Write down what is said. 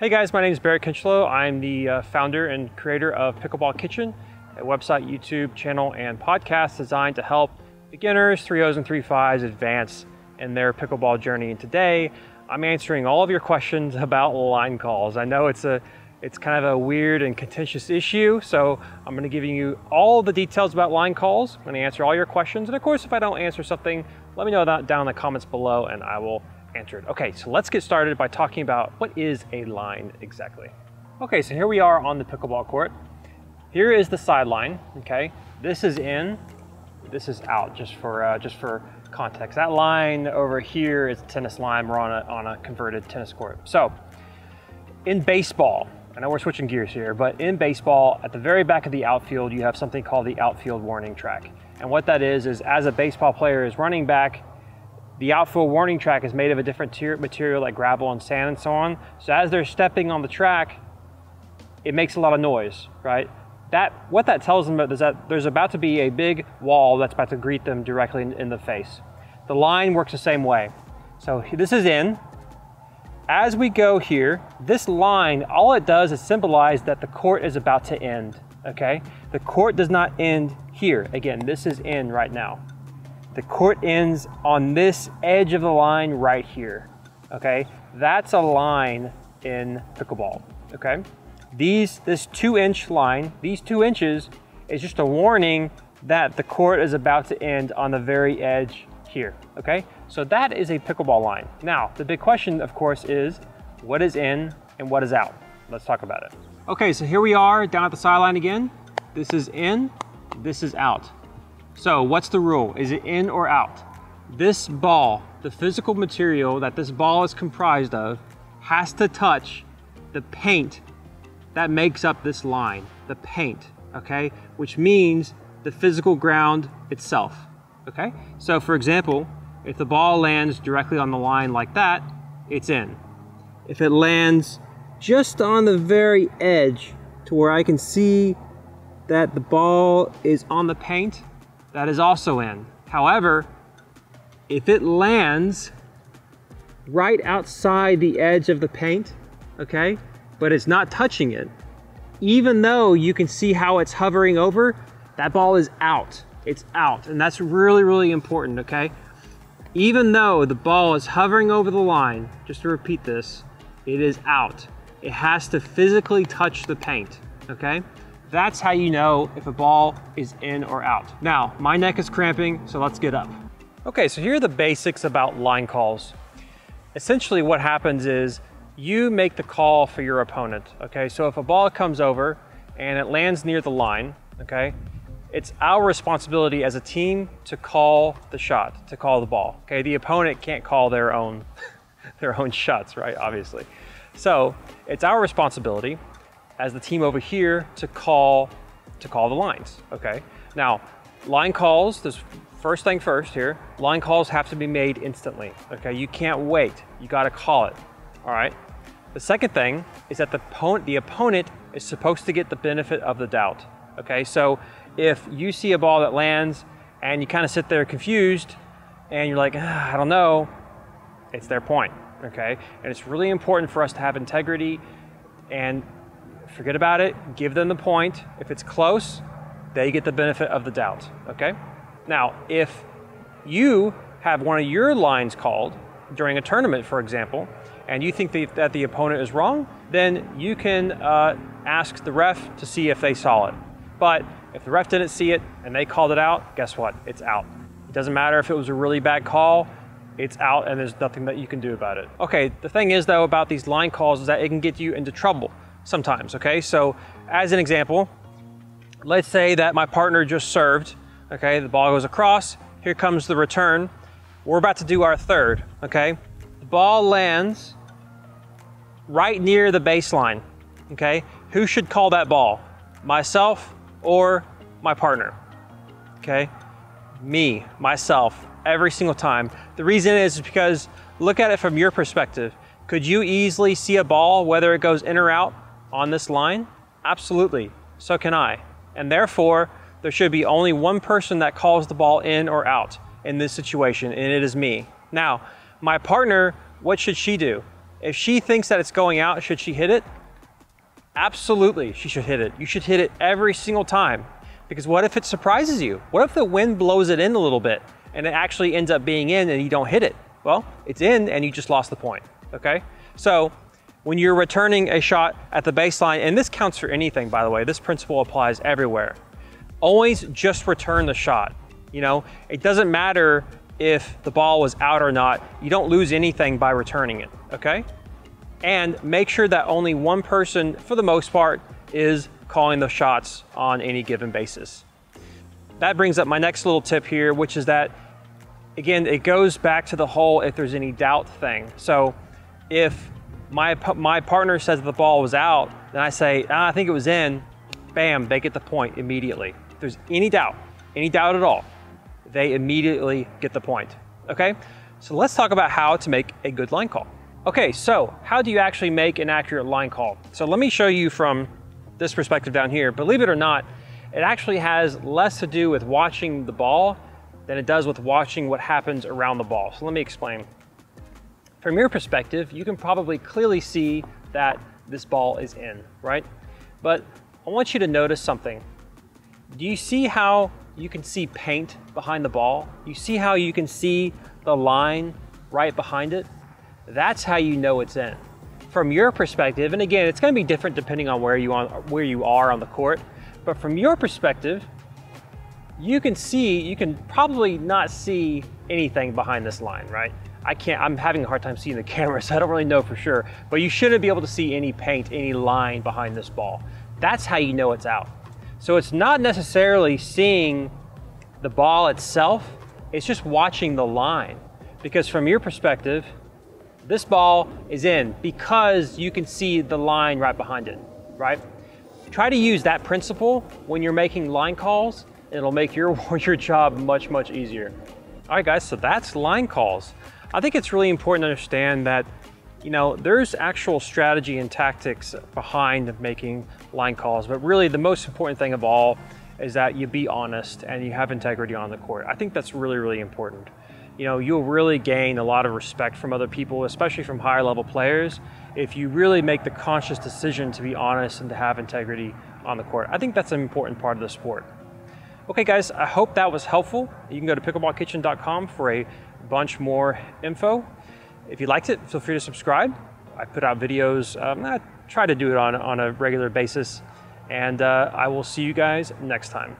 Hey guys, my name is Barrett Kinchlow. I'm the founder and creator of Pickleball Kitchen, a website, YouTube channel, and podcast designed to help beginners, 3Os and 3.5s advance in their pickleball journey. And today, I'm answering all of your questions about line calls. I know it's kind of a weird and contentious issue, so I'm going to give you all the details about line calls. I'm going to answer all your questions, and of course, if I don't answer something, let me know that down in the comments below, and I will answer it. Okay, so let's get started by talking about what is a line exactly. Okay, so here we are on the pickleball court. Here is the sideline. Okay, this is in, this is out. Just for context, that line over here is a tennis line. We're on a converted tennis court. So in baseball, I know we're switching gears here, but in baseball, at the very back of the outfield, you have something called the outfield warning track. And what that is as a baseball player is running back, the outfield warning track is made of a different material like gravel and sand and so on. So as they're stepping on the track, it makes a lot of noise, right? What that tells them is that there's about to be a big wall that's about to greet them directly in the face. The line works the same way. So this is in. As we go here, this line, all it does is symbolize that the court is about to end, okay? The court does not end here. Again, this is in right now. The court ends on this edge of the line right here, okay? That's a line in pickleball, okay? This 2-inch line, these 2 inches is just a warning that the court is about to end on the very edge here, okay? So that is a pickleball line. Now, the big question, of course, is what is in and what is out? Let's talk about it. Okay, so here we are down at the sideline again. This is in, this is out. So what's the rule? Is it in or out? This ball, the physical material that this ball is comprised of, has to touch the paint that makes up this line, the paint, okay? Which means the physical ground itself, okay? So for example, if the ball lands directly on the line like that, it's in. If it lands just on the very edge to where I can see that the ball is on the paint, that is also in. However, if it lands right outside the edge of the paint, okay, but it's not touching it, even though you can see how it's hovering over, that ball is out. It's out, and that's really, really important, okay? Even though the ball is hovering over the line, just to repeat this, it is out. It has to physically touch the paint, okay? That's how you know if a ball is in or out. Now, my neck is cramping, so let's get up. Okay, so here are the basics about line calls. Essentially what happens is you make the call for your opponent, okay? So if a ball comes over and it lands near the line, okay, it's our responsibility as a team to call the shot, to call the ball, okay? The opponent can't call their own shots, right, obviously. So it's our responsibility as the team over here to call the lines, okay? Now, line calls, this first thing first here, line calls have to be made instantly, okay? You can't wait, you gotta call it, all right? The second thing is that the opponent is supposed to get the benefit of the doubt, okay? So if you see a ball that lands and you kind of sit there confused and you're like, I don't know, it's their point, okay? And it's really important for us to have integrity and forget about it, give them the point. If it's close, they get the benefit of the doubt, okay? Now, if you have one of your lines called during a tournament, for example, and you think that the opponent is wrong, then you can ask the ref to see if they saw it. But if the ref didn't see it and they called it out, guess what? It's out. It doesn't matter if it was a really bad call, it's out and there's nothing that you can do about it. Okay, the thing is though about these line calls is that it can get you into trouble sometimes, okay? So as an example, let's say that my partner just served, okay? The ball goes across, here comes the return. We're about to do our third, okay? The ball lands right near the baseline, okay? Who should call that ball? Myself or my partner, okay? Me, myself, every single time. The reason is because look at it from your perspective. Could you easily see a ball, whether it goes in or out, on this line? Absolutely, so can I. And therefore, there should be only one person that calls the ball in or out in this situation, and it is me. Now, my partner, what should she do? If she thinks that it's going out, should she hit it? Absolutely, she should hit it. You should hit it every single time. Because what if it surprises you? What if the wind blows it in a little bit and it actually ends up being in and you don't hit it? Well, it's in and you just lost the point, okay? So when you're returning a shot at the baseline, and this counts for anything, by the way, this principle applies everywhere. Always just return the shot. You know, it doesn't matter if the ball was out or not. You don't lose anything by returning it, okay? And make sure that only one person, for the most part, is calling the shots on any given basis. That brings up my next little tip here, which is that, again, it goes back to the whole if there's any doubt thing. So if my partner says the ball was out, then I say, I think it was in, bam, they get the point immediately. If there's any doubt at all, they immediately get the point, okay? So let's talk about how to make a good line call. Okay, so how do you actually make an accurate line call? So let me show you from this perspective down here. Believe it or not, it actually has less to do with watching the ball than it does with watching what happens around the ball. So let me explain. From your perspective, you can probably clearly see that this ball is in, right? But I want you to notice something. Do you see how you can see paint behind the ball? You see how you can see the line right behind it? That's how you know it's in. From your perspective, and again, it's going to be different depending on where you are on the court, but from your perspective, you can probably not see anything behind this line, right? I'm having a hard time seeing the camera, so I don't really know for sure, but you shouldn't be able to see any paint, any line behind this ball. That's how you know it's out. So it's not necessarily seeing the ball itself, it's just watching the line. Because from your perspective, this ball is in because you can see the line right behind it, right? Try to use that principle when you're making line calls, and it'll make your job much, much easier. All right, guys, so that's line calls. I think it's really important to understand that, you know, there's actual strategy and tactics behind making line calls, but really the most important thing of all is that you be honest and you have integrity on the court. I think that's really, really important. You know, you'll really gain a lot of respect from other people, especially from higher level players, if you really make the conscious decision to be honest and to have integrity on the court. I think that's an important part of the sport. Okay guys, I hope that was helpful. You can go to pickleballkitchen.com for a bunch more info. If you liked it, feel free to subscribe. I put out videos, I try to do it on a regular basis, and I will see you guys next time.